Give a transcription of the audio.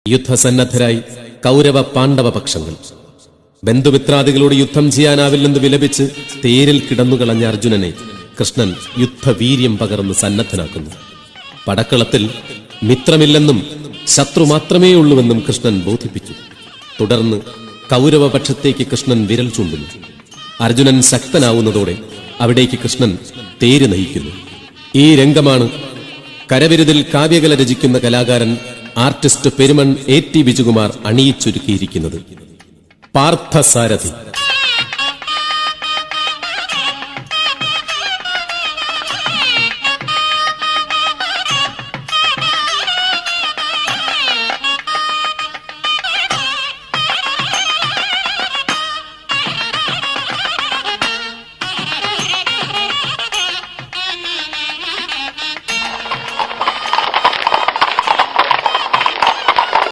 യുദ്ധസന്നദ്ധരായി കൗരവ പാണ്ഡവ പക്ഷങ്ങൾ. ബന്ധുമിത്രാദികളോട് യുദ്ധം ചെയ്യാനാവില്ലെന്ന് വിലപിച്ച് തേരിൽ കിടന്നുകളഞ്ഞ അർജുനനെ കൃഷ്ണൻ യുദ്ധവീര്യം പകർന്ന് സന്നദ്ധനാക്കുന്നു. പടക്കളത്തിൽ മിത്രമില്ലെന്നും ശത്രു മാത്രമേ ഉള്ളൂവെന്നും കൃഷ്ണൻ ബോധിപ്പിച്ചു. തുടർന്ന് കൗരവപക്ഷത്തേക്ക് കൃഷ്ണൻ വിരൽ ചൂണ്ടുന്നു. അർജുനൻ ശക്തനാവുന്നതോടെ അവിടേക്ക് കൃഷ്ണൻ തേര് നയിക്കുന്നു. ഈ രംഗമാണ് കരവിരുതിൽ കാവ്യകല രചിക്കുന്ന കലാകാരൻ ആർട്ടിസ്റ്റ് പെരുമൺ A.T. ബിജുകുമാർ അണിയിച്ചൊരുക്കിയിരിക്കുന്നത്. പാർത്ഥസാരഥി.